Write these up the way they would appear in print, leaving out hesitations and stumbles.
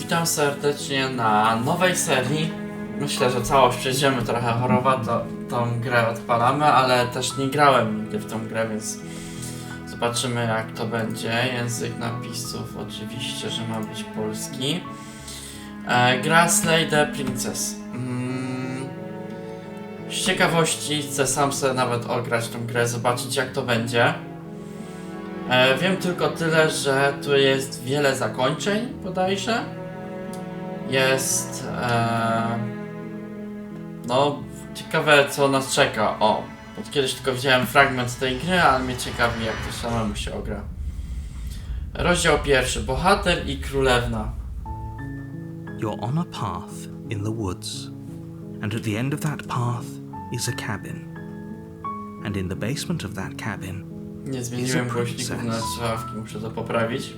Witam serdecznie na nowej serii. Myślę, że całość przejdziemy trochę chorowa, tą grę odpalamy, ale też nie grałem nigdy w tą grę, więc zobaczymy jak to będzie. Język napisów oczywiście, że ma być polski. Gra Slay the Princess. Z ciekawości chcę sam sobie nawet ograć tą grę, zobaczyć jak to będzie. Wiem tylko tyle, że tu jest wiele zakończeń bodajże. Jest no ciekawe co nas czeka. O, od kiedyś tylko widziałem fragment tej gry, ale mnie ciekawi jak to samemu się ogra. Rozdział pierwszy. Bohater i królewna. You're on a path in the woods, and at the end of that path is a cabin. And in the basement of that cabin nie zmieniłem głośników na słuchawki, muszę to poprawić.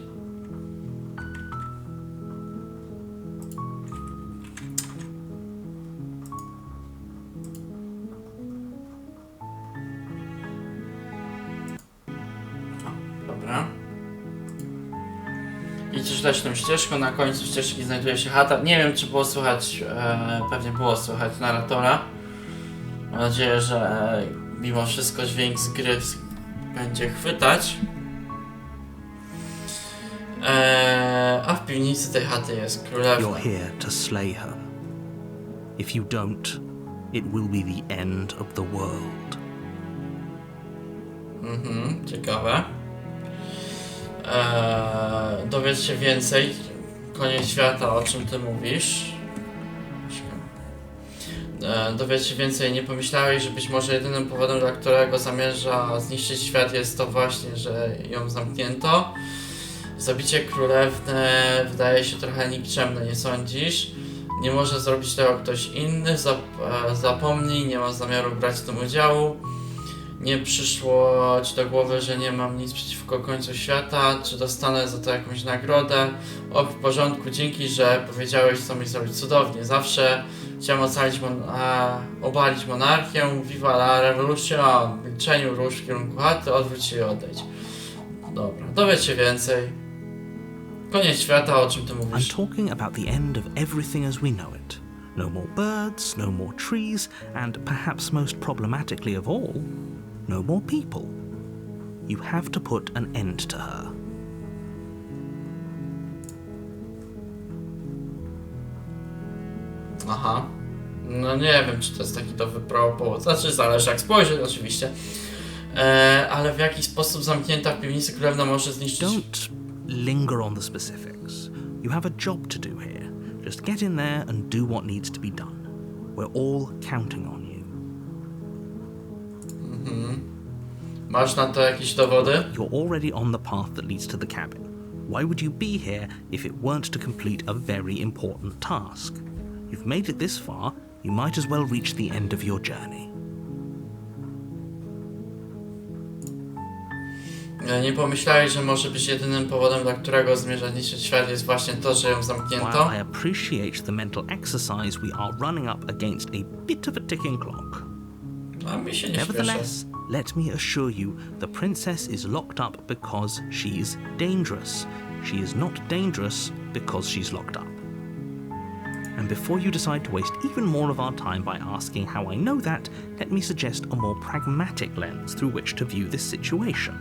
Dobra. Idziesz leśną ścieżką, na końcu ścieżki znajduje się chata. Nie wiem czy było słychać, pewnie było słychać narratora. Mam nadzieję, że mimo wszystko dźwięk z gry będzie chwytać. A w piwnicy tej chaty jest królewna. You're here to slay her. If you don't, it will be the end of the world. Ciekawe. Dowiedz się więcej. Koniec świata, o czym ty mówisz. Dowiedz się więcej, nie pomyślałeś, że być może jedynym powodem, dla którego zamierza zniszczyć świat jest to właśnie, że ją zamknięto. Zabicie królewny wydaje się trochę nikczemne, nie sądzisz? Nie może zrobić tego ktoś inny, zapomnij, nie ma zamiaru brać w tym udziału. Nie przyszło ci do głowy, że nie mam nic przeciwko końcu świata, czy dostanę za to jakąś nagrodę? Och, w porządku, dzięki, że powiedziałeś, co mi zrobić cudownie. Zawsze chciałem obalić monarchię, viva la revolution, w milczeniu rusz w kierunku chaty, odwróć się i odejdź. Dobra, dowiedz się więcej. Koniec świata, o czym ty mówisz? I'm talking about the end of everything as we know it. No more birds, no more trees, and perhaps most problematically of all, no more people. You have to put an end to her. Aha. No nie wiem, czy to jest taki dobry powód. Znaczy, zależy jak spojrzeć oczywiście. Ale w jaki sposób zamknięta w piwnicy królewna może zniszczyć... Don't linger on the specifics. You have a job to do here. Just get in there and do what needs to be done. We're all counting on you. Masz na to jakieś dowody? You're already on the path that leads to the cabin. Why would you be here if it weren't to complete a very important task? You've made it this far, you might as well reach the end of your journey. Nie pomyślałeś, że może być jedynym powodem, dla którego zmierza niszczyć świat jest właśnie to, że ją zamknięto? While I appreciate the mental exercise, we are running up against a bit of a ticking clock. A mi się nie śpieszy. Nevertheless, let me assure you, the princess is locked up because she's dangerous. She is not dangerous because she's locked up. And before you decide to waste even more of our time by asking how I know that, let me suggest a more pragmatic lens through which to view this situation.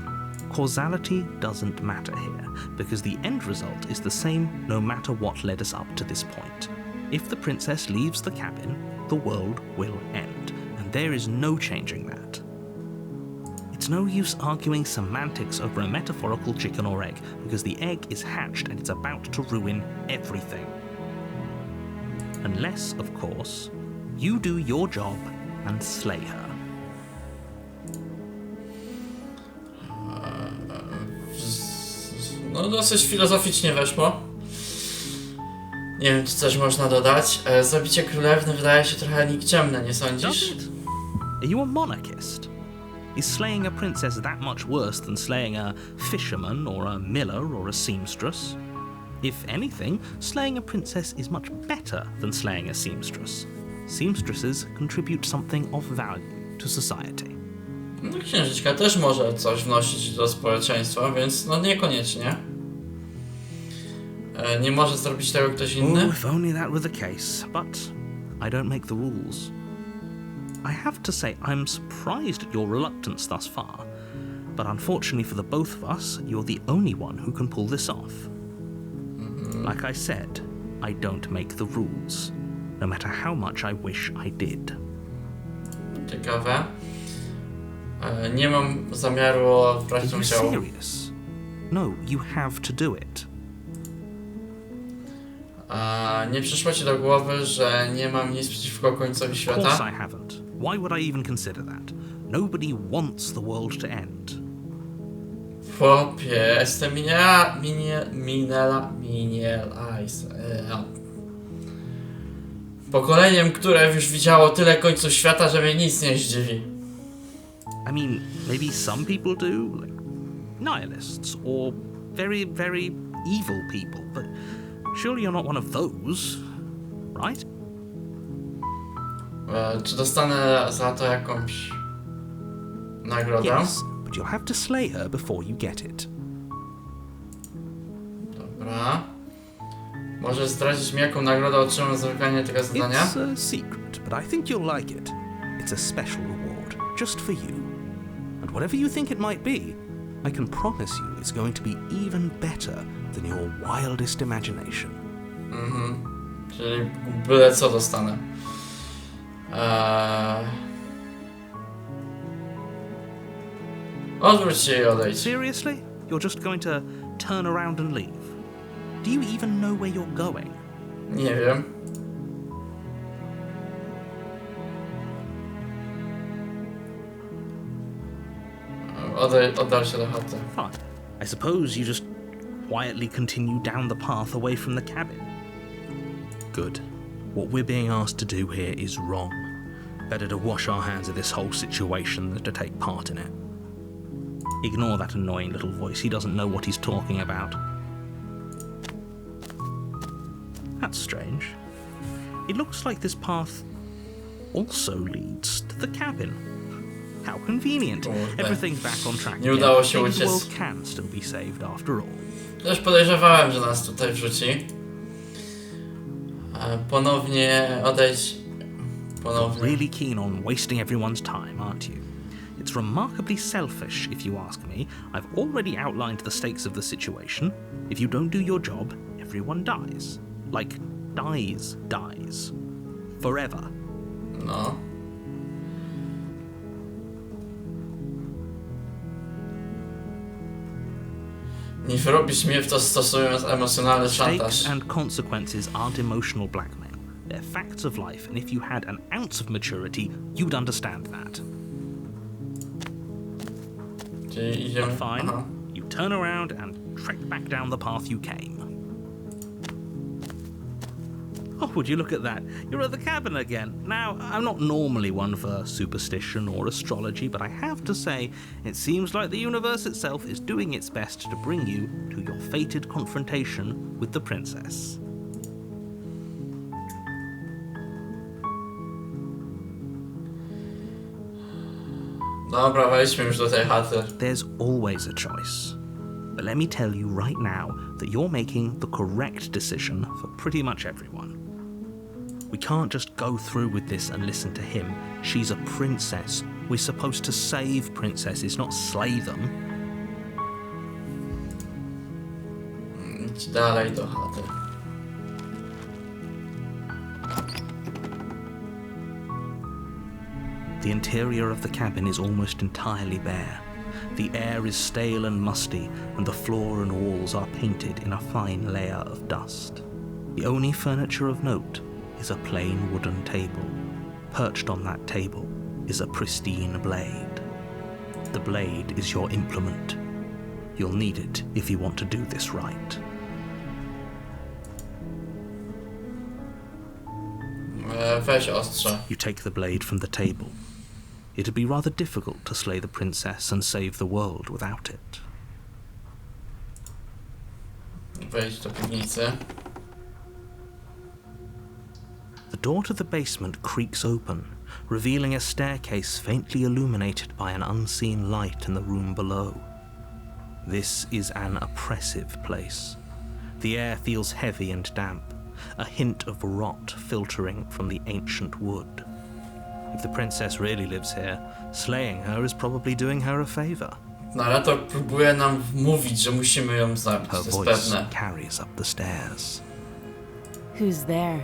Causality doesn't matter here, because the end result is the same no matter what led us up to this point. If the princess leaves the cabin, the world will end, and there is no changing that. It's no use arguing semantics over a metaphorical chicken or egg, because the egg is hatched and it's about to ruin everything. Unless, of course, you do your job and slay her. No dosyć filozoficznie weszło. Nie wiem, czy coś można dodać. Zabicie królewny wydaje się trochę nikczemne, nie sądzisz? Are you a monarchist? Is slaying a princess that much worse than slaying a fisherman or a miller or a seamstress? If anything, slaying a princess is much better than slaying a seamstress. Seamstresses contribute something of value to society. No księżniczka też może coś wnosić do społeczeństwa, więc no niekoniecznie. Nie może zrobić tego ktoś Oh, inny? if only that were the case, but I don't make the rules. I have to say, I'm surprised at your reluctance thus far, but unfortunately for the both of us, you're the only one who can pull this off. Like I said, I don't make the rules, no matter how much I wish I did. Ciekawe. Nie mam zamiaru Are wbrać you ciało. serious? No, you have to do it. Nie przyszło ci do głowy, że nie mam nic przeciwko końcowi Of course świata? I haven't. Why would I even consider that? Nobody wants the world to end. Chłopie, jestem pokoleniem, które już widziało tyle końców świata, że mnie nic nie zdziwi. I mean, maybe some people do, like nihilists or very, very evil people, but surely you're not one of those, right? Czy dostanę za to jakąś nagrodę? Yes, but you'll have to slay her before you get it. Dobra. Możesz zdradzić mi, jaką nagrodę otrzymam za wykonanie tego zadania? It's a secret, but I think you'll like it. It's a special reward, just for you. And whatever you think it might be, I can promise you it's going to be even better than your wildest imagination. Czyli byle co dostanę. Odwróć się i odejdź. Seriously? You're just going to turn around and leave? Do you even know where you're going? Nie wiem. Oddal się do chaty. Fine. I suppose you just quietly continue down the path away from the cabin. Good. What we're being asked to do here is wrong. Better to wash our hands of this whole situation than to take part in it. Ignore that annoying little voice. He doesn't know what he's talking about. That's strange. It looks like this path also leads to the cabin. How convenient. Everything's back on track Nie again. udało się Maybe the uciec. world can still be saved after all. Też podejrzewałem, że nas tutaj wrzuci. Ponownie odejdź. Ponownie. Really keen on wasting everyone's time, aren't you? It's remarkably selfish, if you ask me. I've already outlined the stakes of the situation. If you don't do your job, everyone dies. Like, dies. Forever. No. Nie wrobisz mnie w to, stosując emocjonalny szantaż. Stakes and consequences aren't emotional blackmail. They're facts of life, and if you had an ounce of maturity, you'd understand that. Czyli idziemy... But fine, Aha. you turn around and trek back down the path you came. Oh, would you look at that? You're at the cabin again. Now, I'm not normally one for superstition or astrology, but I have to say, it seems like the universe itself is doing its best to bring you to your fated confrontation with the princess. Dobra, wejdźmy już do tej chaty. There's always a choice. But let me tell you right now that you're making the correct decision for pretty much everyone. We can't just go through with this and listen to him. She's a princess. We're supposed to save princesses, not slay them. Idź dalej do chaty. The interior of the cabin is almost entirely bare. The air is stale and musty, and the floor and walls are painted in a fine layer of dust. The only furniture of note is a plain wooden table. Perched on that table is a pristine blade. The blade is your implement. You'll need it if you want to do this right. Weź ostrze. You take the blade from the table. It'd be rather difficult to slay the princess and save the world without it. Wejdź do piwnicy. The door to the basement creaks open, revealing a staircase faintly illuminated by an unseen light in the room below. This is an oppressive place. The air feels heavy and damp, a hint of rot filtering from the ancient wood. If the princess really lives here, slaying her is probably doing her a favor. Narrator próbuje nam wmówić, że musimy ją zabić, Her to jest voice pewne. carries up the stairs. Who's there?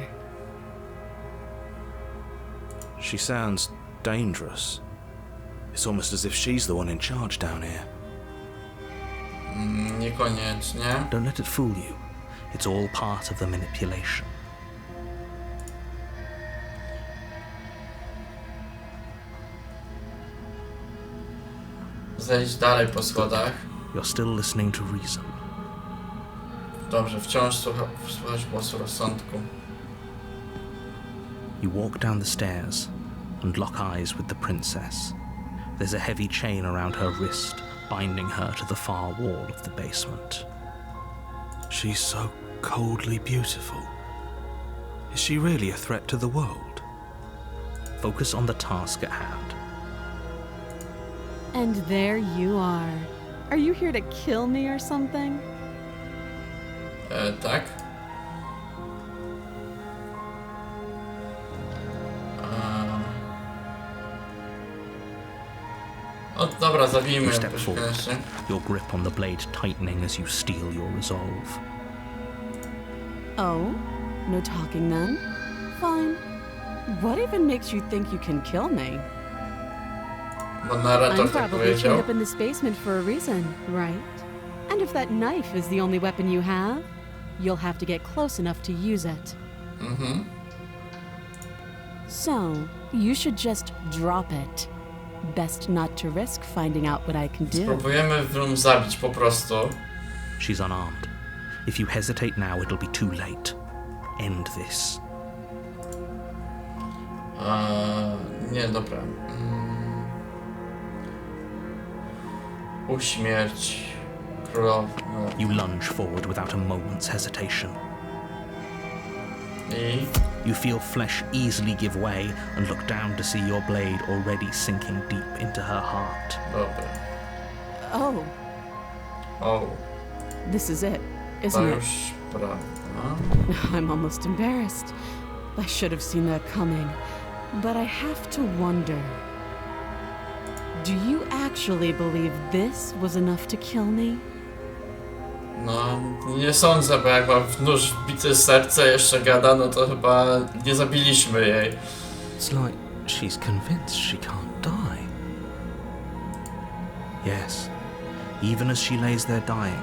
She sounds dangerous. It's almost as if she's the one in charge down here. Niekoniecznie. Don't let it fool you. It's all part of the manipulation. Zejdź dalej po schodach. You're still listening to reason. Dobrze, wciąż słuchasz głosu rozsądku. You walk down the stairs and lock eyes with the princess. There's a heavy chain around her wrist, binding her to the far wall of the basement. She's so coldly beautiful. Is she really a threat to the world? Focus on the task at hand. And there you are. Are you here to kill me or something? Tak. O, dobra, zabijmy You ją step też forward, koniecznie. your grip on the blade tightening as you steel your resolve. Oh? No talking then? Fine. What even makes you think you can kill me? Bo narrator I'm tak probably chained powiedział. up in this basement for a reason, right? And if that knife is the only weapon you have, you'll have to get close enough to use it. So, you should just drop it. Best not to risk finding out what I can do. Spróbujemy ją zabić po prostu. She's unarmed. If you hesitate now, it'll be too late. End this. Nie, dobra. Uśmierć królowi. You lunge forward without a moment's hesitation. I You feel flesh easily give way and look down to see your blade already sinking deep into her heart. dobra. Oh, O, this is it, to isn't it? już prawda. I'm almost embarrassed. I should have seen that coming. But I have to wonder. Do you actually believe this was enough to kill me? No, nie sądzę, bo jak ma w nóż wbite serce, jeszcze gada, no to chyba nie zabiliśmy jej. It's like she's convinced she can't die. Yes, even as she lays there dying,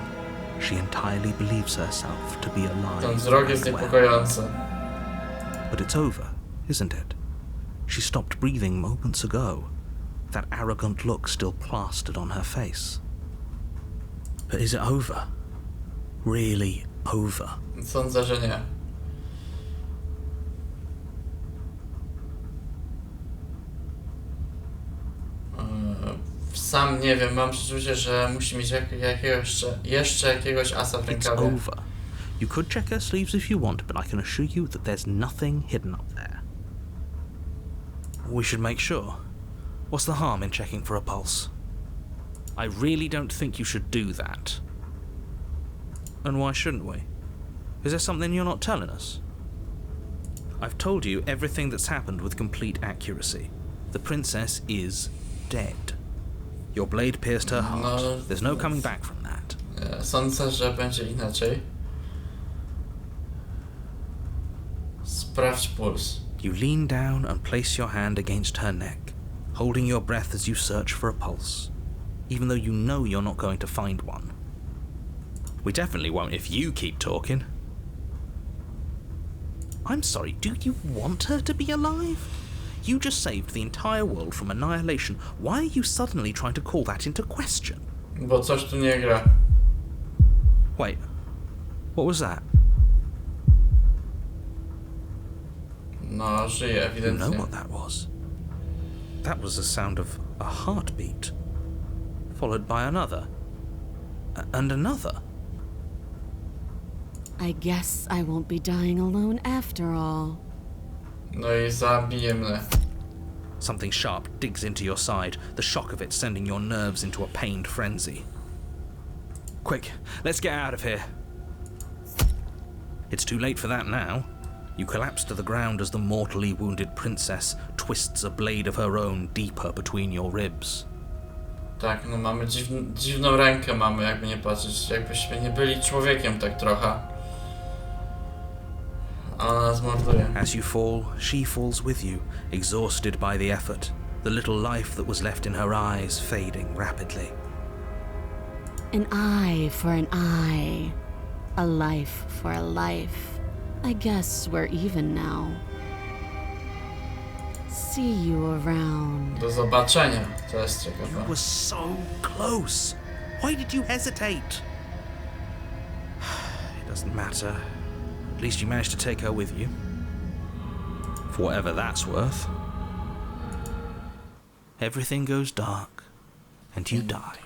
she entirely believes herself to be alive. Ten wzrok jest and well. niepokojący. But it's over, isn't it? She stopped breathing moments ago. That arrogant look still plastered on her face. But is it over? Really over? Sądzę, że nie. Sam nie wiem, mam przeczucie, że musi mieć jeszcze jakiegoś asa w It's rękawie. over. You could check her sleeves if you want, but I can assure you that there's nothing hidden up there. We should make sure. What's the harm in checking for a pulse? I really don't think you should do that. And why shouldn't we? Is there something you're not telling us? I've told you everything that's happened with complete accuracy. The princess is dead. Your blade pierced her heart. No, There's no coming back from that. Sądzę, że będzie inaczej. Sprawdź puls. You lean down and place your hand against her neck, holding your breath as you search for a pulse, even though you know you're not going to find one. We definitely won't if you keep talking. I'm sorry, do you want her to be alive? You just saved the entire world from annihilation. Why are you suddenly trying to call that into question? Bo coś tu nie gra. Wait, what was that? No, żyje You ewidentnie. know what that was? That was the sound of a heartbeat, followed by another, and another. I guess I won't be dying alone after all. No i zabije mnie. Something sharp digs into your side, the shock of it sending your nerves into a pained frenzy. Quick, let's get out of here. It's too late for that now. You collapse to the ground as the mortally wounded princess twists a blade of her own deeper between your ribs. Tak, no mamy dziwną rękę mamy, jakby nie patrzeć, jakbyśmy nie byli człowiekiem tak trochę. A ona nas morduje. As you fall, she falls with you, exhausted by the effort, the little life that was left in her eyes fading rapidly. An eye for an eye. A life for a life. I guess we're even now. See you around. Do zobaczenia, to jest You ciekawe. were so close. Why did you hesitate? It doesn't matter. At least you managed to take her with you. For whatever that's worth. Everything goes dark, and you die.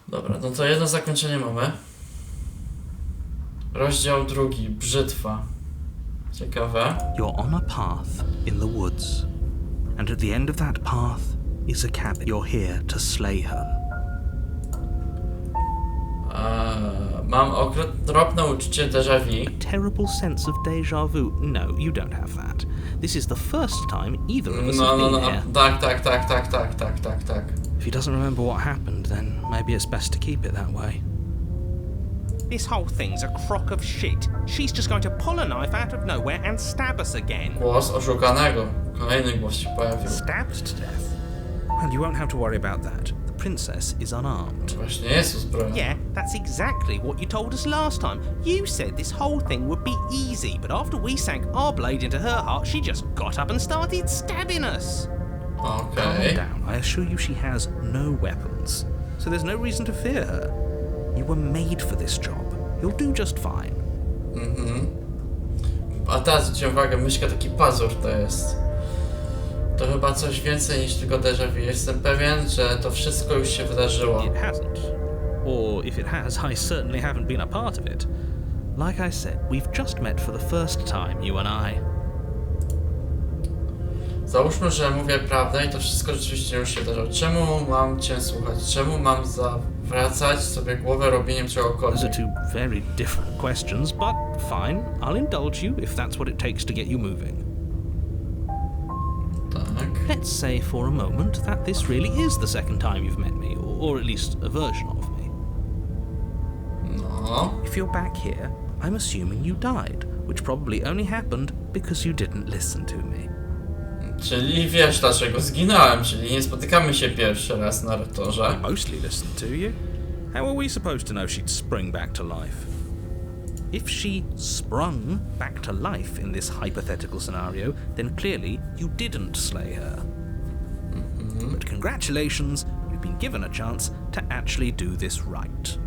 Dobra, no to jedno zakończenie mamy. Rozdział 2, brzytwa. Ciekawe. You're on a path in the woods, and at the end of that path is a cabin. You're here to slay her. Mam okropne uczucie déjà vu. A terrible sense of déjà vu. No, you don't have that. This is the first time either of us have been here. Tak. If he doesn't remember what happened, then maybe it's best to keep it that way. This whole thing's a crock of shit. She's just going to pull a knife out of nowhere and stab us again. Głos oszukanego. Kolejny głos się pojawił. Stabbed to death? Well, you won't have to worry about that. The princess is unarmed. Właśnie jest uzbrojony. Yeah, that's exactly what you told us last time. You said this whole thing would be easy, but after we sank our blade into her heart, she just got up and started stabbing us. Okej. Calm down. I assure you she has no weapons, so there's no reason to fear her. You were made for this job. You'll do just fine. A teraz zwróćcie uwagę, myszka taki pazur to jest. To chyba coś więcej niż tylko déjà vu. Jestem pewien, że to wszystko już się wydarzyło. It hasn't. Or if it has, I certainly haven't been a part of it. Like I said, we've just met for the first time, you and I. Załóżmy, że mówię prawdę i to wszystko rzeczywiście już się wydarzyło. Czemu mam cię słuchać? Czemu mam zawracać sobie głowę robieniem Those czegokolwiek? are two very different questions, but fine. I'll indulge you if that's what it takes to get you moving. Tak. Let's say for a moment that this really is the second time you've met me, or at least a version of me. No. If you're back here, I'm assuming you died, which probably only happened because you didn't listen to me. Czyli wiesz dlaczego zginąłem, czyli nie spotykamy się pierwszy raz na retorze. I mostly listened to you. How are we supposed to know she'd spring back to life? If she sprung back to life in this hypothetical scenario, then clearly you didn't slay her. But congratulations, you've been given a chance to actually do this right.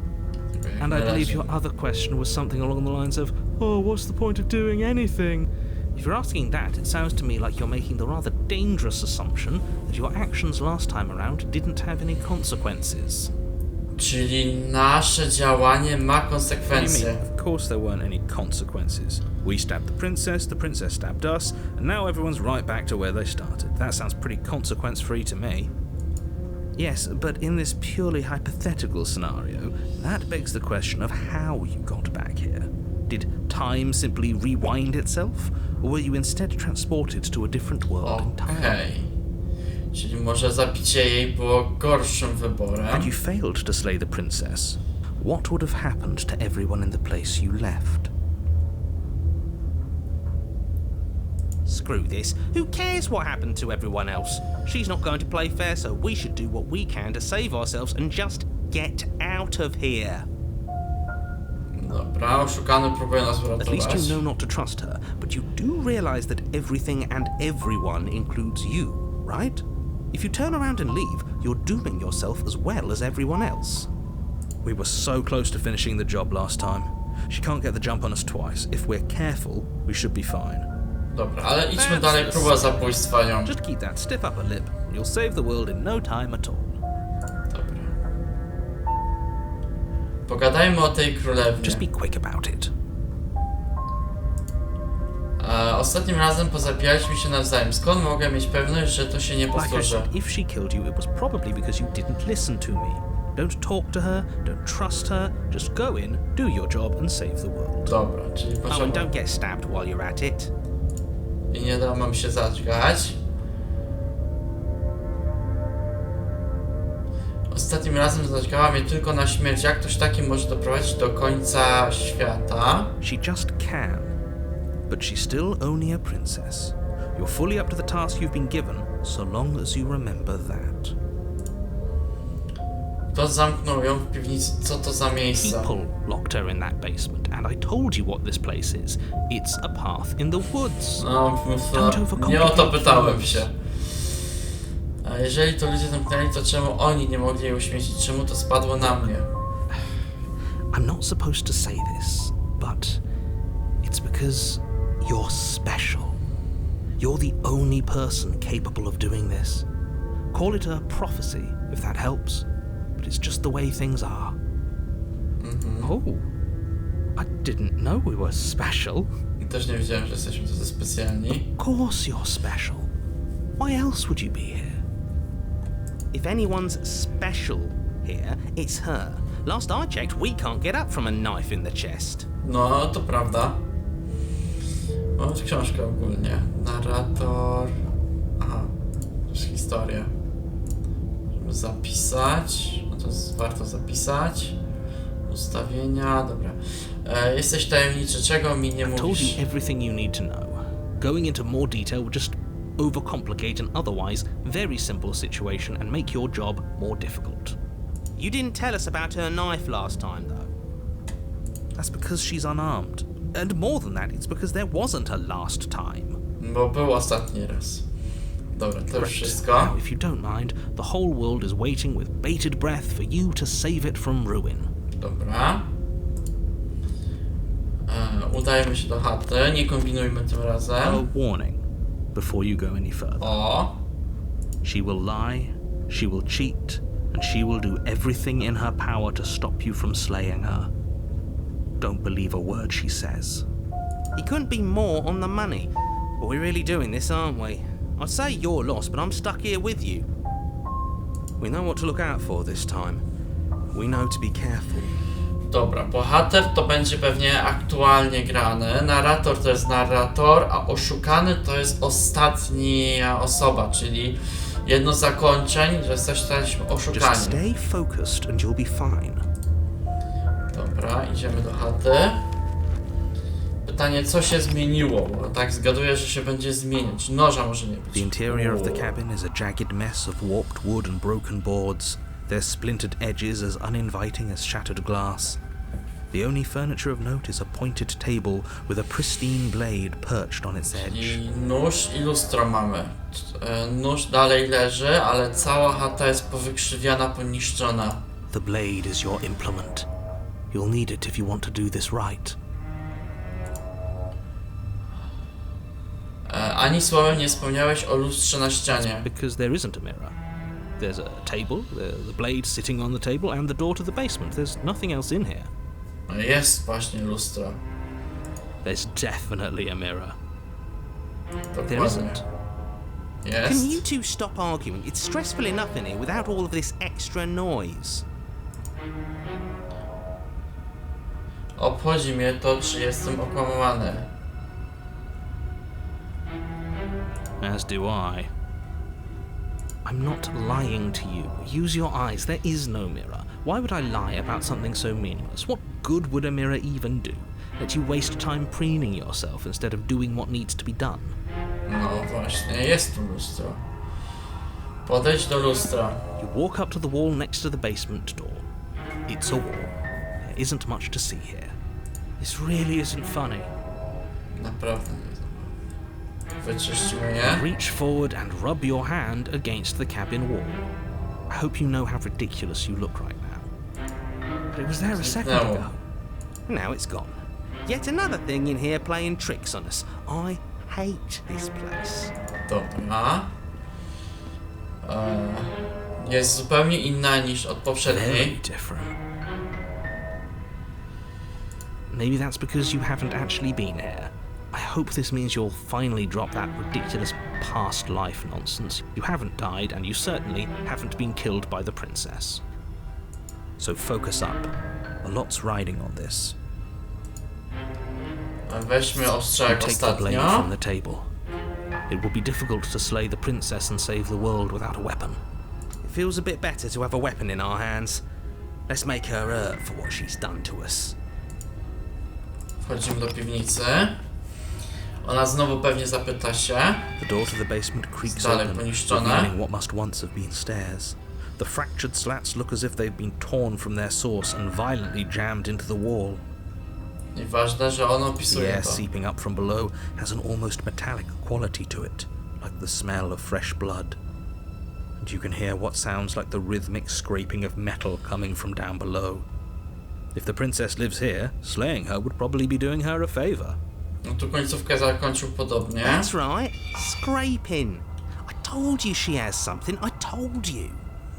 And I believe your other question was something along the lines of, oh, what's the point of doing anything? If you're asking that, it sounds to me like you're making the rather dangerous assumption that your actions last time around didn't have any consequences. Czyli nasze działanie ma What do you konsekwencje. mean? Of course there weren't any consequences. We stabbed the princess stabbed us, and now everyone's right back to where they started. That sounds pretty consequence-free to me. Yes, but in this purely hypothetical scenario, that begs the question of how you got back here. Did time simply rewind itself, or were you instead transported to a different world entirely? Okej. Czyli może zabicie jej było gorszym wyborem. Had you failed to slay the princess, what would have happened to everyone in the place you left? Screw this. Who cares what happened to everyone else? She's not going to play fair, so we should do what we can to save ourselves and just get out of here. Dobra, oszukany próbuje nas At least uratować. you know not to trust her, but you do realize that everything and everyone includes you, right? If you turn around and leave, you're dooming yourself as well as everyone else. We were so close to finishing the job last time. She can't get the jump on us twice. If we're careful, we should be fine. Dobra, ale idźmy dalej, próba zabójstwa ją. Just keep that stiff upper lip, and you'll save the world in no time at all. Dobra. Pogadajmy o tej królewnie. Just be quick about it. Ostatnim razem pozabijaliśmy się nawzajem. Skąd mogę mieć pewność, że to się nie Like I powtórzy? said, if she killed you, it was probably because you didn't listen to me. Don't talk to her, don't trust her, just go in, do your job and save the world. Dobra, czyli Oh, poziom... and don't get stabbed while you're at it. I nie da nam się zadźgać. Ostatnim razem zadźgała mnie tylko na śmierć. Jak ktoś taki może doprowadzić do końca świata? She just can. But she's still only a princess. You're fully up to the task you've been given, so long as you remember that. Kto zamknął ją w piwnicy? Co to za miejsce? People locked her in that basement, and I told you what this place is. It's a path in the woods. No, nie o to pytałem się. A jeżeli to ludzie zamknęli, to czemu oni nie mogli jej uśmiercić? Czemu to spadło na mnie? I'm not supposed to say this, but it's because you're special. You're the only person capable of doing this. Call it a prophecy, if that helps, but it's just the way things are. Oh, I didn't know we were special. Też nie wiedziałem, że jesteśmy tacy specjalni. Of course you're special. Why else would you be here? If anyone's special here, it's her. Last I checked, we can't get up from a knife in the chest. No, to prawda. Mam książkę ogólnie. Narrator... Aha, to jest historia. Żeby zapisać. No to jest warto zapisać. Ustawienia, dobra. Jesteś tajemniczy, czego mi nie I told mówisz? you everything you need to know. Going into more detail would just overcomplicate an otherwise very simple situation and make your job more difficult. You didn't tell us about her knife last time, though. That's because she's unarmed. And more than that, it's because there wasn't a last time. Bo był ostatni raz. Dobra, to już Correct. wszystko. Now, if you don't mind, the whole world is waiting with bated breath for you to save it from ruin. Dobra. Udajemy się do chaty, nie kombinujmy tym A razem. warning before you go any further. O, She will lie, she will cheat, and she will do everything in her power to stop you from slaying her. Don't believe a word she says. He couldn't be more on the money. But we're really doing this, aren't we? I'd say you're lost, but I'm stuck here with you. We know what to look out for this time. We know to be careful. dobra, bohater to będzie pewnie aktualnie grany, narrator to jest narrator, a oszukany to jest ostatnia osoba, czyli jedno z zakończeń, że zostaliśmy Just oszukani. stay focused and you'll be fine. Dobra, idziemy do chaty. Pytanie, co się zmieniło? Bo tak zgaduję, że się będzie zmieniać. Noża może nie być. The interior of the cabin is a jagged mess of warped wood and broken boards, their splintered edges as uninviting as shattered glass. The only furniture of note is a pointed table with a pristine blade perched on its edge. I nóż i lustro mamy. Nóż dalej leży, ale cała chata jest powykrzywiana, poniszczona. The blade is your implement. You'll need it if you want to do this right. Ani słowem nie wspomniałeś o lustrze na ścianie. Because there isn't a mirror. There's a table, the blade sitting on the table, and the door to the basement. There's nothing else in here. Jest właśnie lustro. There's definitely a mirror. There Dokładnie. isn't. Jest. Can you two stop arguing? It's stressful enough in here without all of this extra noise. Obchodzi mnie to, czy jestem okłamywany. As do I. I'm not lying to you. Use your eyes. There is no mirror. Why would I lie about something so meaningless? What good would a mirror even do? Let you waste time preening yourself instead of doing what needs to be done. No właśnie, jest tu lustro. Podejdź do lustra. You walk up to the wall next to the basement door. It's a wall. There isn't much to see here. This really isn't funny. Naprawdę nie jest. Wyczyścimy je. Reach forward and rub your hand against the cabin wall. I hope you know how ridiculous you look right now. But it was there a second No. ago. Now it's gone. Yet another thing in here playing tricks on us. I hate this place. Dobra. Jest zupełnie inna niż od Very poprzedniej. different. Maybe that's because you haven't actually been here. I hope this means you'll finally drop that ridiculous past life nonsense. You haven't died, and you certainly haven't been killed by the princess. So focus up. A lot's riding on this. Weźmy You ostrzałek take the blade from ostatnio. the table. It will be difficult to slay the princess and save the world without a weapon. It feels a bit better to have a weapon in our hands. Let's make her hurt for what she's done to us. Wchodzimy do piwnicy. Ona znowu pewnie zapyta się. The door to the basement creaks Dalej open, poniszczone. revealing what must once have been stairs. The fractured slats look as if they've been torn from their source and violently jammed into the wall. I ważne, że on The opisuje air to. seeping up from below has an almost metallic quality to it, like the smell of fresh blood. And you can hear what sounds like the rhythmic scraping of metal coming from down below. If the princess lives here, slaying her would probably be doing her a favor. No tu końcówkę zakończył podobnie. That's right, scraping. I told you she has something, I told you.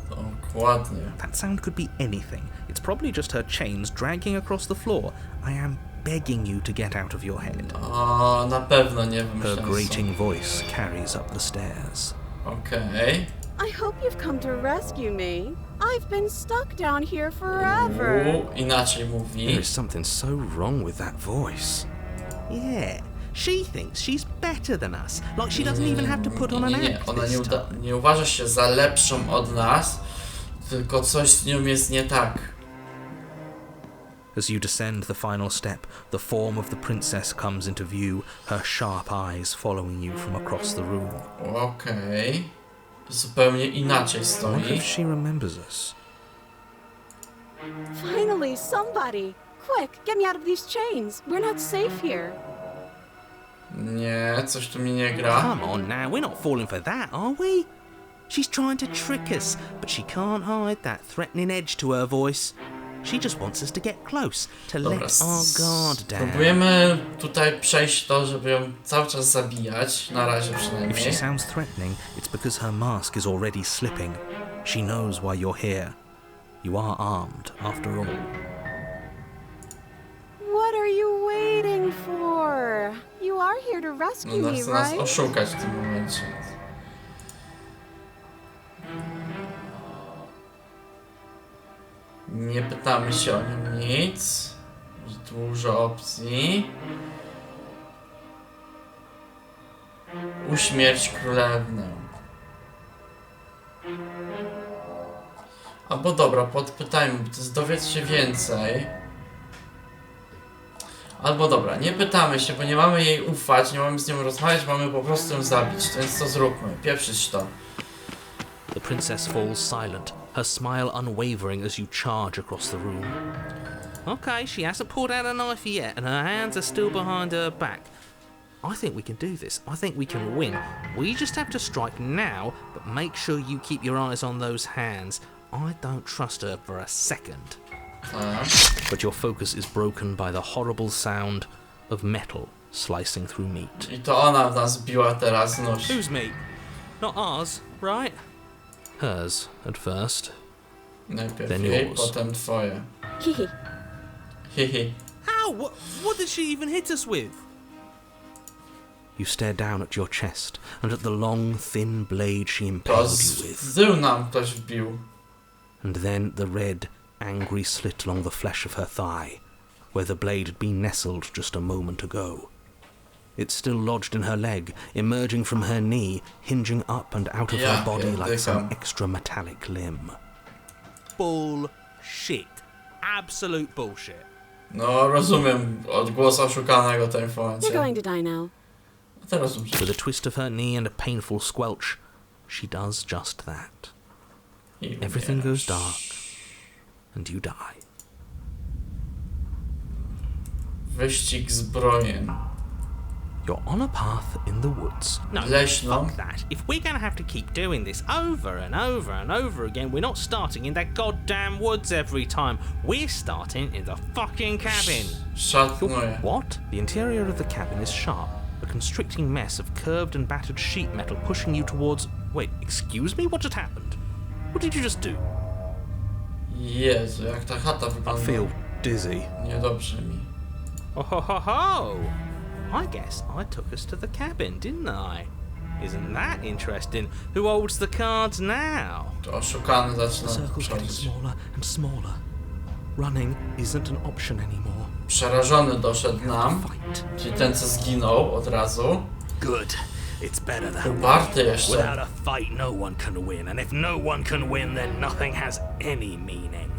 Dokładnie. That sound could be anything. It's probably just her chains dragging across the floor. I am begging you to get out of your head. O, na pewno nie Her wymyślałem. grating voice carries up the stairs. Okej. I hope you've come to rescue me. I've been stuck down here forever. Inaczej There mówi. is something so wrong with that voice. Yeah, she thinks she's better than us, like she doesn't even have to put on an Nie, act ona this time. nie uważa się za lepszą od nas, tylko coś z nią jest nie tak. As you descend the final step, the form of the princess comes into view, her sharp eyes following you from across the room. Okej. Zupełnie inaczej I wonder stoi. if she remembers us. Finally, somebody! Quick, get me out of these chains. We're not safe here. Nie, coś tu mi nie gra. Come on now, we're not falling for that, are we? She's trying to trick us, but she can't hide that threatening edge to her voice. She just wants us to get close, to Dobra, let our guard down. spróbujemy tutaj przejść to, żeby ją cały czas zabijać. Na razie If she przynajmniej. sounds threatening, it's because her mask is already slipping. She knows why you're here. You are armed, after all. What are you waiting for? You are here to rescue No, me, chce nas right? oszukać w tym momencie. Nie pytamy się o nią nic. Dużo opcji. Uśmierć królewnę. Albo dobra, podpytajmy, bo to jest dowiedz się więcej. Albo dobra, nie pytamy się, bo nie mamy jej ufać, nie mamy z nią rozmawiać, mamy po prostu ją zabić, więc to zróbmy, pieprzyć to. The princess falls silent, her smile unwavering as you charge across the room. Okay, she hasn't pulled out a knife yet, and her hands are still behind her back. I think we can do this. I think we can win. We just have to strike now, but make sure you keep your eyes on those hands. I don't trust her for a second. Tak. But your focus is broken by the horrible sound of metal slicing through meat. I to ona w nas biła teraz nóż. Whose meat? Not ours, right? Hers, at first. Najpierw Then jej, yours. potem twoje. Hihi. Hihi. How? What did she even hit us with? You stare down at your chest and at the long, thin blade she To impaled you with. z tyłu nam ktoś wbił. And then the red, angry slit along the flesh of her thigh, where the blade had been nestled just a moment ago. It's still lodged in her leg, emerging from her knee, hinging up and out of Ja her body like some pierdykam. extra metallic limb. Bullshit. Absolute bullshit. No rozumiem odgłos oszukanego w tym You're momencie. going to die now. A teraz umrze. With a twist of her knee and a painful squelch, she does just that. I Everything umierasz. goes dark, and you die. Wyścig zbrojen. You're on a path in the woods. No, Leśną. fuck that. If we're gonna have to keep doing this over and over and over again, we're not starting in that goddamn woods every time. We're starting in the fucking cabin. Szatnuję. What? The interior of the cabin is sharp, a constricting mess of curved and battered sheet metal pushing you towards... Wait, excuse me? What just happened? What did you just do? Jezu, jak ta chata I wygląda. feel dizzy. Niedobrze mi. Oh ho ho ho! I guess I took us to the cabin, didn't I? Isn't that interesting? Who holds the cards now? To oszukany The zaczyna circle's getting przechodzić. smaller and smaller. Running isn't an option anymore. Przerażony doszedł nam, Fight. czyli ten co zginął od razu. Good. It's better that way. Uparty jeszcze. Without a fight, no one can win, and if no one can win, then nothing has any meaning.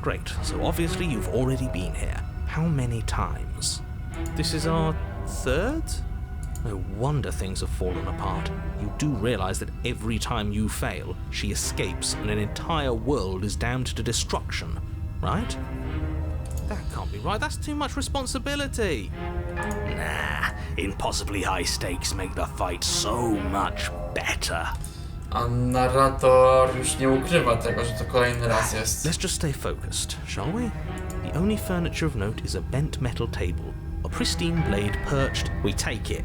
Great, so obviously you've already been here. How many times? This is our third? No wonder things have fallen apart. You do realize that every time you fail, she escapes and an entire world is damned to destruction, right? That can't be right, that's too much responsibility. Nah, impossibly high stakes make the fight so much better. A narrator już nie ukrywa tego, że to kolejny raz jest. Let's just stay focused, shall we? The only furniture of note is a bent metal table. A pristine blade perched. We take it.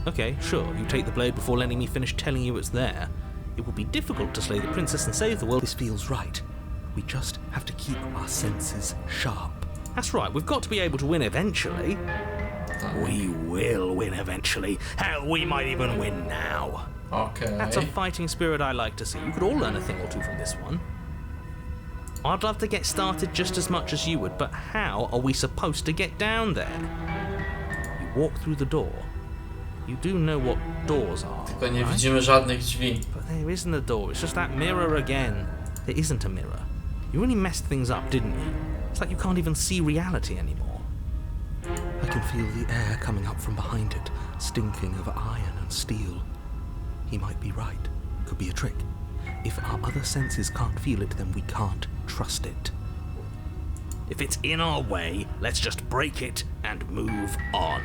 Okay, sure, you take the blade before letting me finish telling you it's there. It will be difficult to slay the princess and save the world. This feels right. We just have to keep our senses sharp. That's right, we've got to be able to win eventually. We will win eventually. Hell, we might even win now. Okej. That's a fighting spirit I like to see. You could all learn a thing or two from this one. I'd love to get started just as much as you would, but how are we supposed to get down there? You walk through the door. You do know what doors are, Tylko nie right? widzimy żadnych drzwi. But there isn't a door, it's just that mirror again. There isn't a mirror. You really messed things up, didn't you? It's like you can't even see reality anymore. I can feel the air coming up from behind it, stinking of iron and steel. He might be right. Could be a trick. If our other senses can't feel it, then we can't trust it. If it's in our way, let's just break it and move on.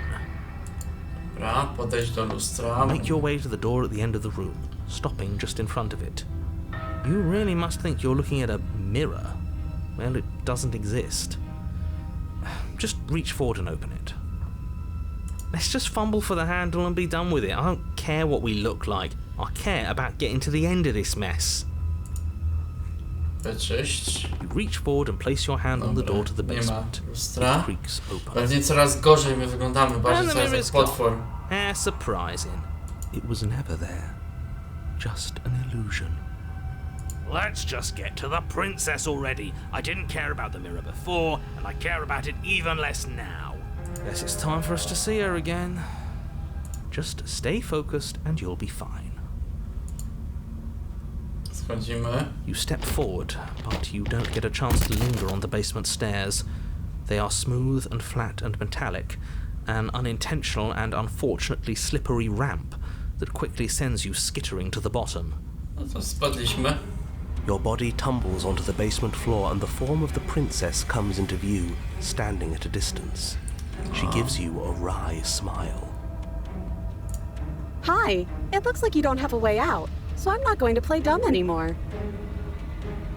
Dobra, podejść do lustra. Make your way to the door at the end of the room, stopping just in front of it. You really must think you're looking at a mirror. Well, it doesn't exist. Just reach forward and open it. Let's just fumble for the handle and be done with it. I don't care what we look like. I care about getting to the end of this mess. Wyczyść. You reach forward and place your hand on the door to the Nie ma basement. lustra. It creaks open. Pewnie coraz gorzej my wyglądamy, And bardziej the coraz mirror's jak gone. potwór. How surprising. It was never there. Just an illusion. Let's just get to the princess already. I didn't care about the mirror before, and I care about it even less now. Guess it's time for us to see her again. Just stay focused and you'll be fine. Schodzimy. You step forward, but you don't get a chance to linger on the basement stairs. They are smooth and flat and metallic, an unintentional and unfortunately slippery ramp that quickly sends you skittering to the bottom. No to spadliśmy. Your body tumbles onto the basement floor and the form of the princess comes into view, standing at a distance. She gives you a wry smile. Hi, it looks like you don't have a way out, so I'm not going to play dumb anymore.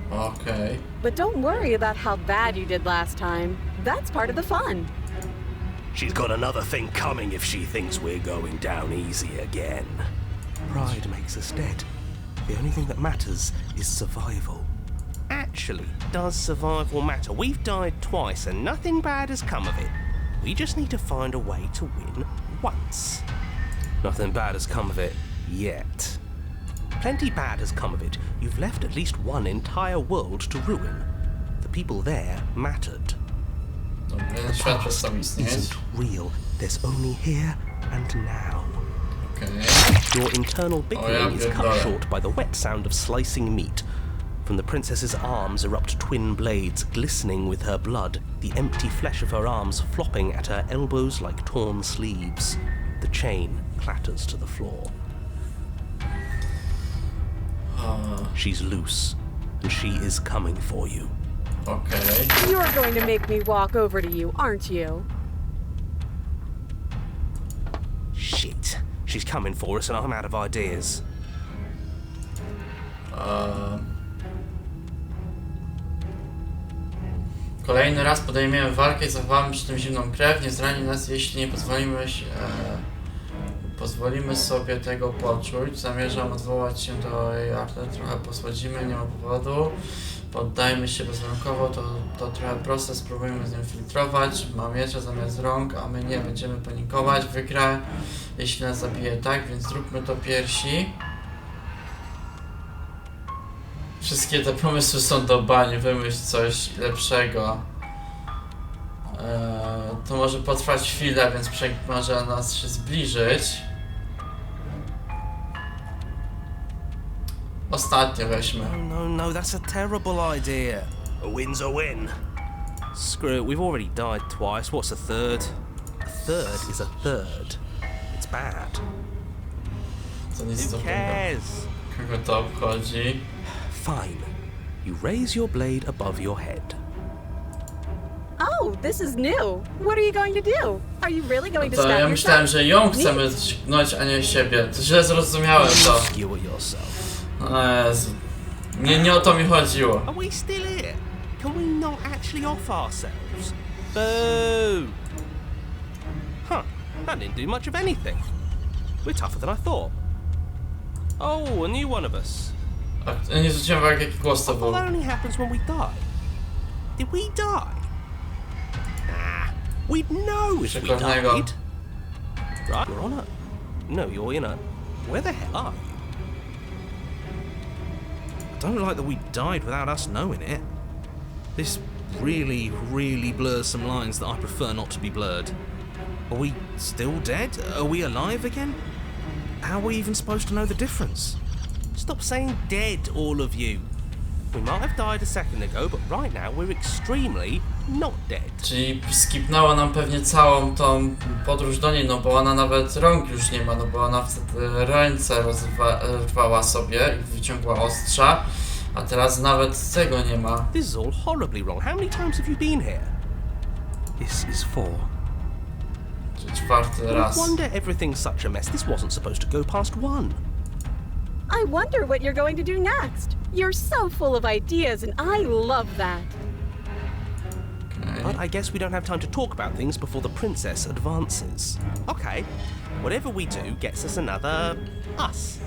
Okej. But don't worry about how bad you did last time. That's part of the fun. She's got another thing coming if she thinks we're going down easy again. Pride makes us dead. The only thing that matters is survival. Actually, does survival matter? We've died twice and nothing bad has come of it. We just need to find a way to win once. Nothing bad has come of it yet. Plenty bad has come of it. You've left at least one entire world to ruin. The people there mattered. Dobra, jeden świat przestał istnieć. Isn't real. There's only here and now. Okej. Your internal bickering is cut pierdolę. short by the wet sound of slicing meat. From the princess's arms erupt twin blades, glistening with her blood, the empty flesh of her arms flopping at her elbows like torn sleeves. The chain clatters to the floor. She's loose, and she is coming for you. Okej. You're going to make me walk over to you, aren't you? Shit. She's coming for us and I'm out of ideas. Kolejny raz podejmiemy walkę i zachowamy przy tym zimną krew. Nie zrani nas, jeśli nie pozwolimy sobie tego poczuć. Zamierzam odwołać się do jej, ale trochę posłodzimy, nie ma powodu. Poddajmy się bezwarunkowo, to trochę proste, spróbujmy z nią filtrować. Ma miecze zamiast rąk, a my nie będziemy panikować. Wygra, jeśli nas zabije, tak, więc zróbmy to pierwsi. Wszystkie te pomysły są do bani, wymyśl coś lepszego. To może potrwać chwilę, więc może nas się zbliżyć. Ostatnie weźmy. No, that's a terrible idea. A win's a win. Screw it, we've already died twice. What's a third? A third is a third. It's bad. To nic Who do cares? kogo to obchodzi. Fine. You raise your blade above your head. Oh, this is new. What are you going to do? Are you really going to To stab ja myślałem, yourself? że ją chcemy dźgnąć, a nie siebie. To źle zrozumiałem to. Skewer yourself. O Jezu. Nie o to mi chodziło. Are we still here? Can we not actually off ourselves? Boo! Huh, that didn't do much of anything. We're tougher than I thought. Oh, a new one of us. A nie zwróciłem uwagi, jaki głos to I był. thought that only happens when we die. Did we die? Nah, we'd know if we Przekornego. died. Right, you're on it. No, you're in it. Where the hell are you? I don't like that we died without us knowing it. This really blurs some lines that I prefer not to be blurred. Are we still dead? Are we alive again? How are we even supposed to know the difference? Stop saying dead, all of you. We might have died a second ago, but right now we're extremely not dead. Czyli skipnęła nam pewnie całą tą podróż do niej, no bo ona nawet rąk już nie ma, no bo ona wtedy ręce rozrwała sobie i wyciągła ostrza, a teraz nawet tego nie ma. This is all horribly wrong. How many times have you been here? This is 4. Czyli czwarty No raz. wonder everything's such a mess. This wasn't supposed to go past 1. I wonder what you're going to do next. You're so full of ideas, and I love that. But I guess we don't have time to talk about things before the princess advances. Okay, whatever we do gets us another us.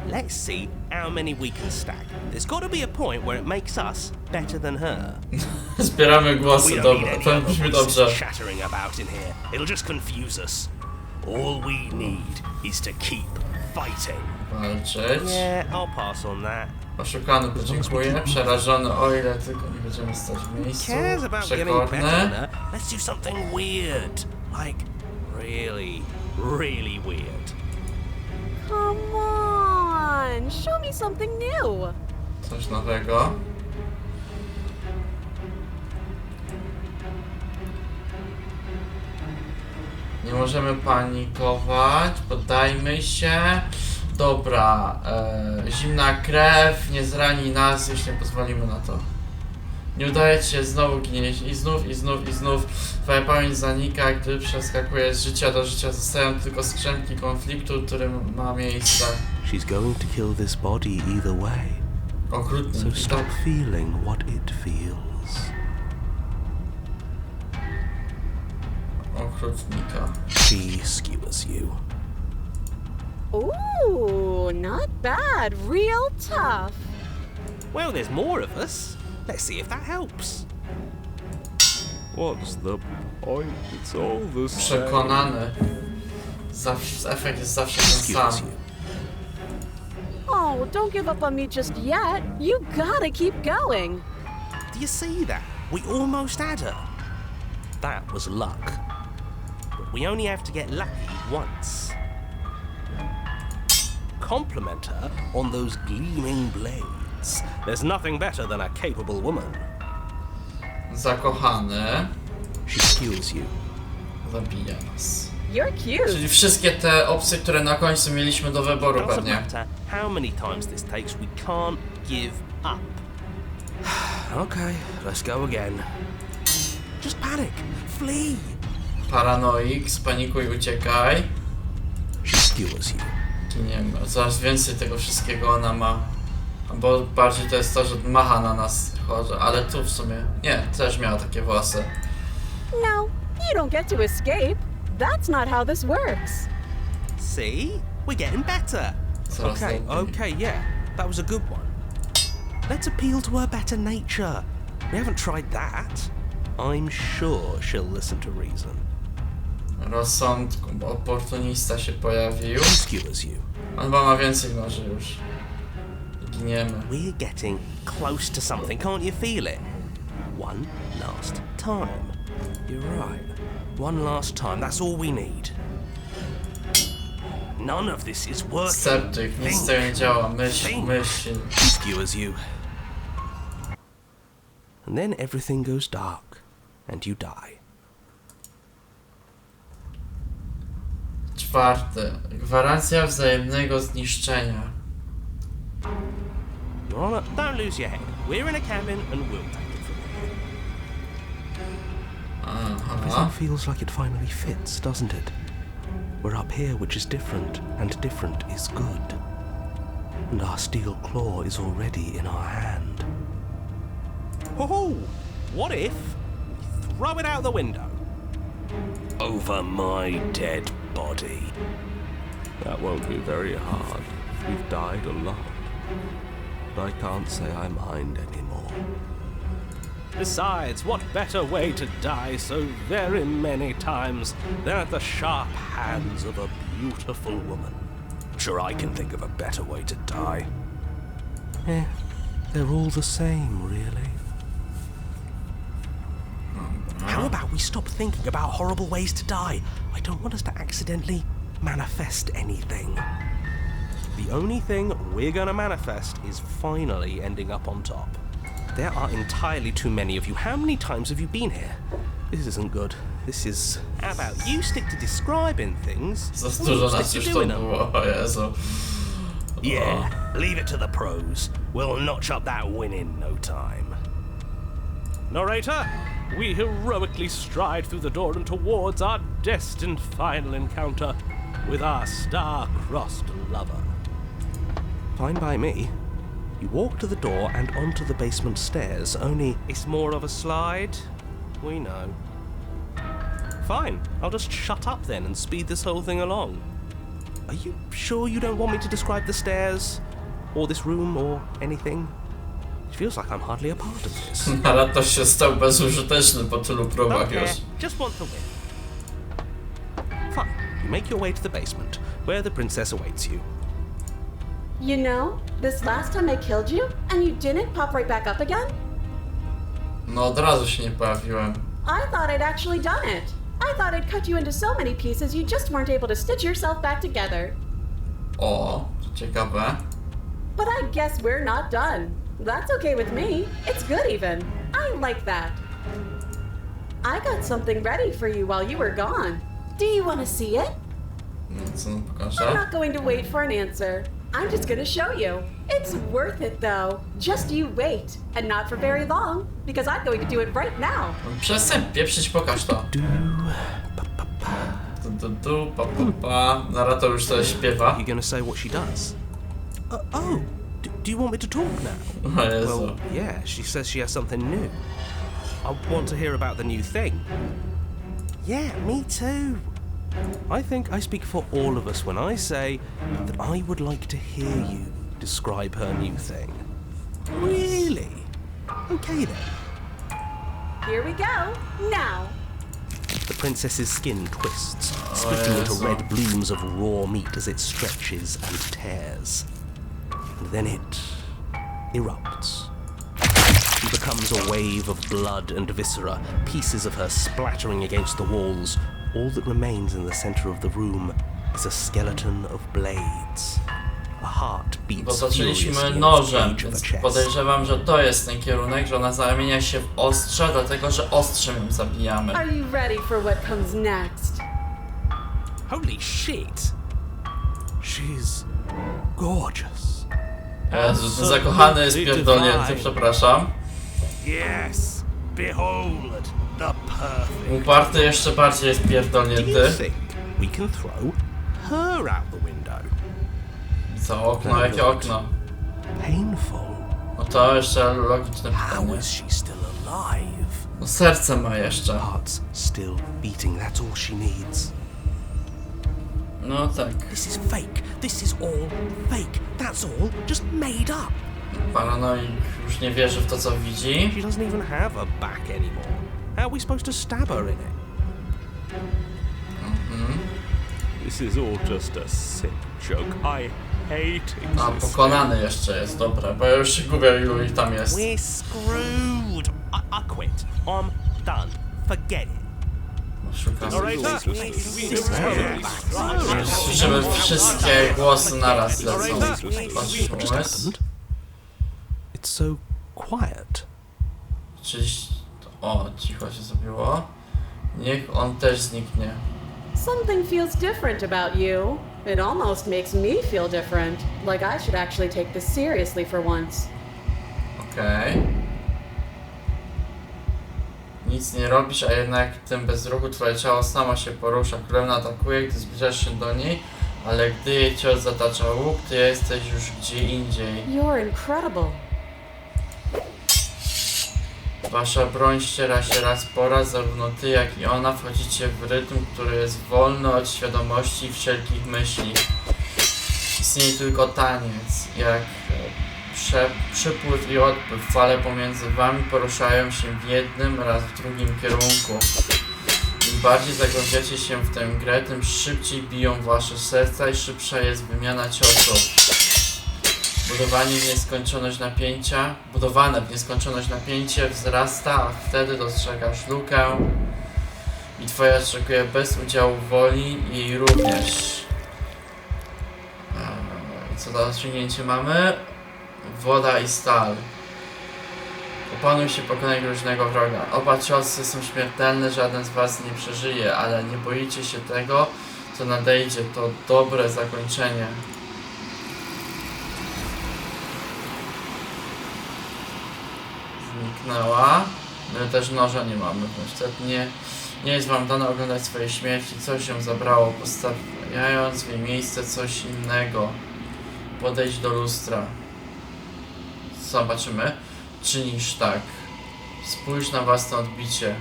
Let's see how many we can stack. There's got to be a point where it makes us better than her. Zbieramy głosy, We don't dobra, need any to other brzmi voices dobrze. chattering about in here. It'll just confuse us. All we need is to keep fighting. Walczyć. Yeah, I'll pass on that. Oszukany podziękuję, przerażony, o ile tylko nie będziemy stać w miejscu. Cares about getting better than Przekorny. her. Let's do something weird. Like, really weird. Come on, show me something new. Coś nowego. Nie możemy panikować, poddajmy się. Dobra, zimna krew nie zrani nas, jeśli nie pozwolimy na to. Nie udaje ci się znowu gnieść i znów. Twoja pamięć zanika, gdy przeskakuje z życia do życia. Zostają tylko skrzynki konfliktu, który ma miejsce. She's going to kill this body either way. Okrutnie, So stop tak? feeling what it feels. Okrutnika. She skewers you. Ooh, not bad. Real tough. Well, there's more of us. Let's see if that helps. What's the point? It's all the same. Przekonany. Efekt jest zawsze ten Skewers sam. you. Oh, don't give up on me just yet. You gotta keep going. Do you see that? We almost had her. That was luck. But we only have to get lucky once. Compliment her on those gleaming blades. There's nothing better than a capable woman. Zakochany. She skewers you. Zabija nas. You're cute. Czyli wszystkie te opcje, które na końcu mieliśmy do wyboru Doesn't pewnie. matter how many times this takes, we can't give up. Okay, let's go again. Just panic. Flee. Paranoik, spanikuj, uciekaj. She skewers you. Giniemy. Coraz więcej tego wszystkiego ona ma. Bo bardziej to jest to, że macha na nas chorzy, ale tu w sumie nie, też miała takie włosy. No, you don't get to escape. That's not how this works. See? We're getting better. Coraz Okay, lepiej. okay, yeah. That was a good one. Let's appeal to her better nature. We haven't tried that. I'm sure she'll listen to reason. Rozsądku, bo oportunista się pojawił. She skewers you. On chyba ma więcej noży już. zginiemy. We're getting close to something, can't you feel it? One last time. You're right. One last time, that's all we need. None of this is working. Sceptyk, nic z tego nie działa. Myśl. Skewers you. And then everything goes dark, and you die. 4. Gwarancja wzajemnego zniszczenia. Your Honor, don't lose your head. We're in a cabin, and we'll take it from here. Everything feels like it finally fits, doesn't it? We're up here, which is different, and different is good. And our steel claw is already in our hand. Oh, what if we throw it out the window? Over my dead body. That won't be very hard. We've died a lot. But I can't say I mind anymore. Besides, what better way to die so very many times than at the sharp hands of a beautiful woman? I'm sure I can think of a better way to die. They're all the same, really. How about we stop thinking about horrible ways to die? I don't want us to accidentally manifest anything. The only thing we're gonna manifest is finally ending up on top. There are entirely too many of you. How many times have you been here? This isn't good. This is... How about you stick to describing things? Za dużo nas już to było, o Jezu. Yeah, leave it to the pros. We'll notch up that win in no time. Narrator, we heroically stride through the door and towards our destined final encounter with our star-crossed lover. Fine by me. You walk to the door and onto the basement stairs, only... It's more of a slide. We know. Fine, I'll just shut up then and speed this whole thing along. Are you sure you don't want me to describe the stairs? Or this room, or anything? It feels like I'm hardly a part of this. Narrator się stał bezużyteczny po tylu próbach już. Just want the win. Fine, you make your way to the basement, where the princess awaits you. You know, this last time I killed you, and you didn't pop right back up again? No od razu się nie pojawiłem. I thought I'd actually done it. I thought I'd cut you into so many pieces you just weren't able to stitch yourself back together. O, to ciekawe. But I guess we're not done. That's okay with me. It's good even. I like that. I got something ready for you while you were gone. Do you want to see it? No, co nam I'm pokaże? not going to wait for an answer. I'm just gonna show you. It's worth it though. Just you wait. And not for very long, because I'm going to do it right now. Przestań pieprzyć, pokaż to. Pa. Narrator już to śpiewa. You gonna say what she does? Do you want me to talk now? O Jezu. Well, yeah, she says she has something new. I want to hear about the new thing. Yeah, me too. I think I speak for all of us when I say that I would like to hear you describe her new thing. Really? Okay then. Here we go. Now. The princess's skin twists, splitting into Jezu. red blooms of raw meat as it stretches and tears. And then it erupts. She becomes a wave of blood and viscera, pieces of her splattering against the walls. All that remains in the center of the room is a skeleton of blades. A heart Bo beats zaczęliśmy furiously in nożem, the cage of więc her chest. podejrzewam, że to jest ten kierunek, że ona zamienia się w ostrze, dlatego że ostrzem ją zabijamy. Are you ready for what comes next? Holy shit! She's gorgeous. Jezu, ten zakochany jest pierdolnięty, przepraszam. Yes, behold the perfect. Uparty jeszcze bardziej jest Do you pierdolnięty. think we can throw her out the window? Co okno, jakie okno? Painful. No to jeszcze logiczne How pytanie. is she still alive? No serce ma jeszcze. Heart's still beating, that's all she needs. No tak. This is fake. This is all fake. That's all just made up. Paranoik już nie wierzy w to, co widzi. She doesn't even have a back anymore. How are we supposed to stab her in it? This is all just a sick joke. I hating A, this pokonany jeszcze jest, dobra, bo ja już się gubię, ilu ich tam jest. We're screwed. I quit. I'm done. Forget it. Szukam. Alright, Słyszymy wszystkie głosy naraz lecą. Patrz, pomysł. It's so quiet. Czyli... O, cicho się zrobiło. Niech on też zniknie. Something feels different about you. It almost makes me feel different. Like I should actually take this seriously for once. Okej. Nic nie robisz, a jednak w tym bezruchu twoje ciało samo się porusza. Królewna atakuje, gdy zbliżasz się do niej, ale gdy jej cios zatacza łuk, ty jesteś już gdzie indziej. You're incredible. Wasza broń ściera się raz po raz, zarówno ty, jak i ona wchodzicie w rytm, który jest wolny od świadomości i wszelkich myśli. Istnieje tylko taniec, jak przypływ i odpływ. Fale pomiędzy wami poruszają się w jednym raz w drugim kierunku. Im bardziej zagłębiacie się w tę grę, tym szybciej biją wasze serca i szybsza jest wymiana ciosów. Budowane w nieskończoność napięcie wzrasta, a wtedy dostrzegasz lukę i twoja oczekuje bez udziału woli i jej również. Co do osiągnięcia mamy? Woda i stal. Opanuj się, pokonaj groźnego wroga. Oba ciosy są śmiertelne, żaden z was nie przeżyje, ale nie boicie się tego, co nadejdzie. To dobre zakończenie. Zniknęła. My też noża nie mamy. Niestety nie jest wam dane oglądać swojej śmierci. Coś ją zabrało, postawiając w jej miejsce coś innego. Podejdź do lustra. Zobaczymy. Czynisz tak. Spójrz na własne odbicie.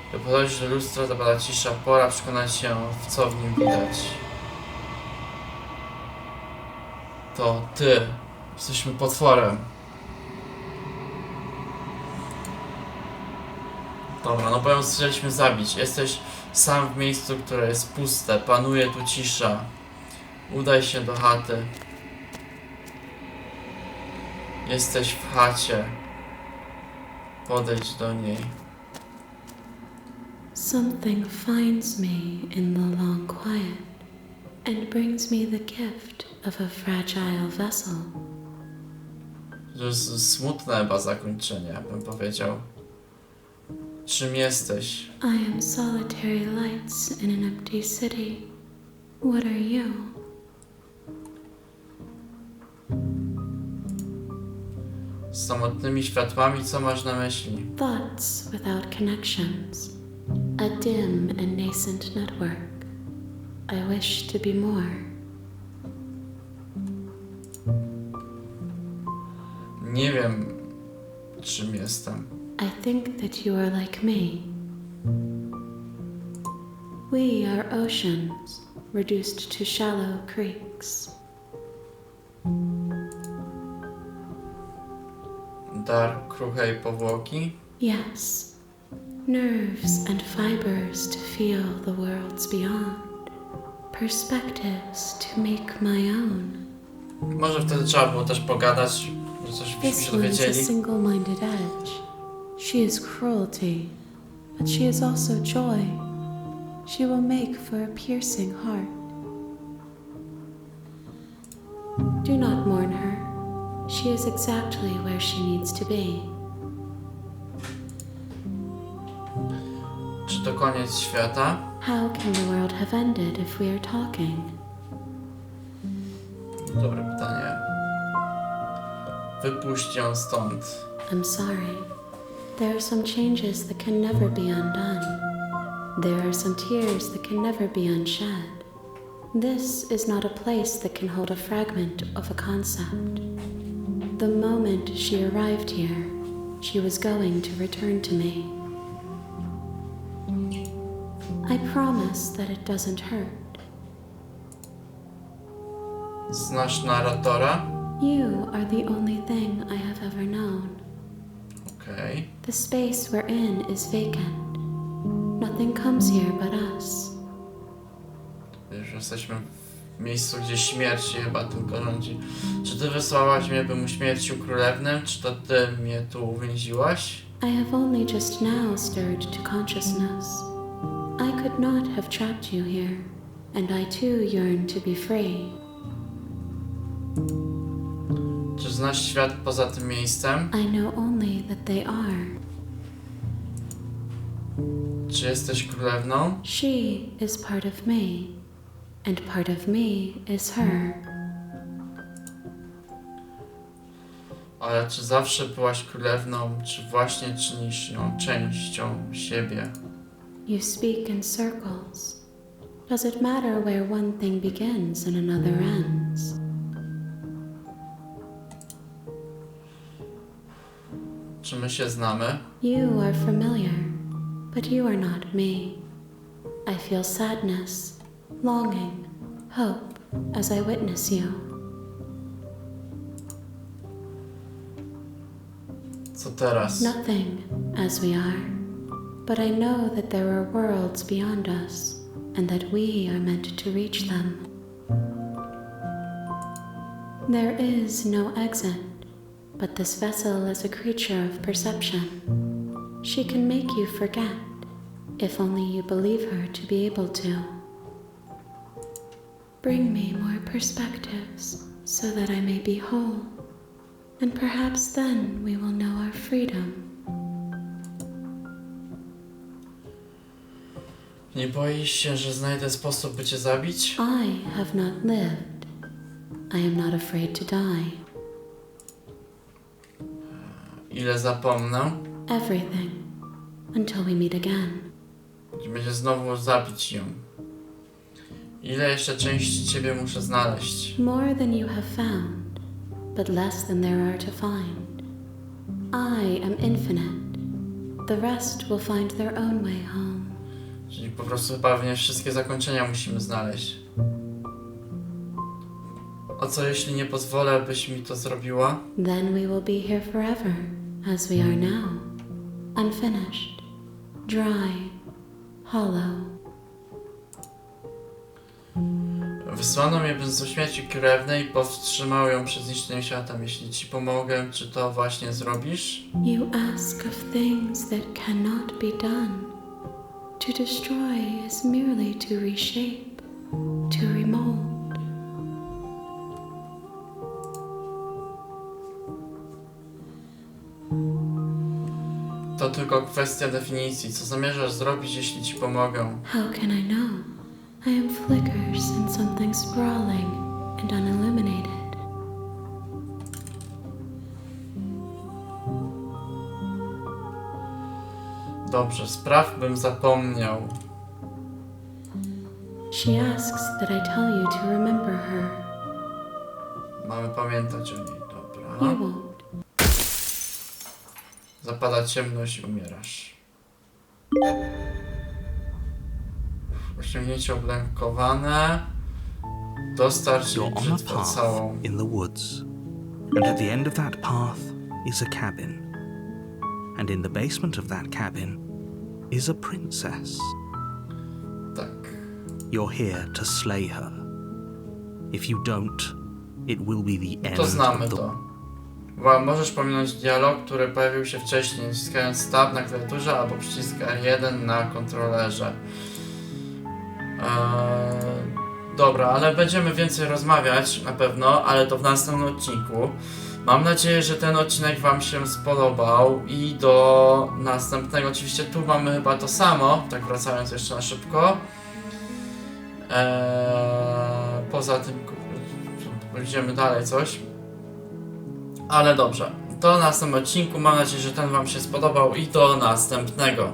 Gdy podchodzisz do lustra, zapada cisza. Pora przekonać się, w co w nim widać. To ty. Jesteśmy potworem. Dobra, no bo ją chcieliśmy zabić. Jesteś sam w miejscu, które jest puste. Panuje tu cisza. Udaj się do chaty. Jesteś w chacie. Podejdź do niej. Something finds me in the long quiet and brings me the gift of a fragile vessel. To jest smutne chyba zakończenie, bym powiedział. Czym jesteś? I am solitary lights in an empty city. What are you? Z samotnymi światłami, co masz na myśli? Thoughts without connections. A dim and nascent network. I wish to be more. Nie wiem, czym jestem. I think that you are like me. We are oceans, reduced to shallow creeks. Dar kruchej powłoki? Yes, nerves and fibers to feel the worlds beyond. Perspectives to make my own. Może wtedy trzeba było też pogadać, że coś byśmy This się one is a dowiedzieli. single-minded edge. She is cruelty, but she is also joy. She will make for a piercing heart. Do not mourn her. She is exactly where she needs to be. Czy to koniec świata? How can the world have ended if we are talking? Dobre pytanie. Wypuść ją stąd. I'm sorry. There are some changes that can never be undone. There are some tears that can never be unshed. This is not a place that can hold a fragment of a concept. The moment she arrived here, she was going to return to me. I promise that it doesn't hurt. Znasz narratora? You are the only thing I have ever known. Okej. The space we're in is vacant. Nothing comes here but us. Już jesteśmy miejscu, gdzie śmierć chyba tylko rządzi. Czy ty wysłałaś mnie, bym uśmiercił królewnę, czy to ty mnie tu uwięziłaś? I have only just now stirred to consciousness. I could not have trapped you here, and I too yearn to be free. Czy znasz świat poza tym miejscem? I know only that they are. Czy jesteś królewną? She is part of me, and part of me is her. Ale czy zawsze byłaś królewną, czy właśnie czynisz ją częścią siebie? You speak in circles. Does it matter where one thing begins and another ends? Czy my się znamy? You are familiar, but you are not me. I feel sadness, longing, hope as I witness you. Co teraz? Nothing as we are, but I know that there are worlds beyond us and that we are meant to reach them. There is no exit, but this vessel is a creature of perception. She can make you forget, if only you believe her to be able to. Bring me more perspectives so that I may be whole, and perhaps then we will know our freedom. Nie boisz się, że znajdę sposób, by cię zabić? I have not lived. I am not afraid to die. Ile zapomnę? Everything, until we meet again. Że będzie znowu zabić ją. Ile jeszcze części ciebie muszę znaleźć? More than you have found, but less than there are to find. I am infinite. The rest will find their own way home. Czyli po prostu chyba nie wszystkie zakończenia musimy znaleźć. A co jeśli nie pozwolę, byś mi to zrobiła? Then we will be here forever, as we are now. Unfinished, dry, hollow. Wysłano mnie, bym uśmiercił krewnej i powstrzymał ją przed zniszczeniem świata. Jeśli ci pomogę, czy to właśnie zrobisz? You ask of things that cannot be done. To destroy is merely to reshape, to remold. To tylko kwestia definicji. Co zamierzasz zrobić, jeśli ci pomogę? How can I know? I am flickers in something sprawling and unilluminated. Dobrze, spraw, bym zapomniał. She asks that I tell you to remember her. Mamy pamiętać o niej, You dobra. won't. Zapada ciemność i umierasz. Osiągnięcie oblękowane. Dostarcz jej You're on a brzytwę path całą. in the woods, and at the end of that path is a cabin. And in the basement of that cabin is a princess. Tak. You're here to slay her. If you don't, it will be the end To znamy of the... to. Możesz pominąć dialog, który pojawił się wcześniej, naciskając Tab na klawiaturze albo przycisk R1 na kontrolerze. Dobra, ale będziemy więcej rozmawiać na pewno, ale to w następnym odcinku. Mam nadzieję, że ten odcinek wam się spodobał i do następnego. Oczywiście tu mamy chyba to samo, tak wracając jeszcze na szybko. Poza tym idziemy dalej coś. Ale dobrze, to w następnym odcinku. Mam nadzieję, że ten wam się spodobał i do następnego.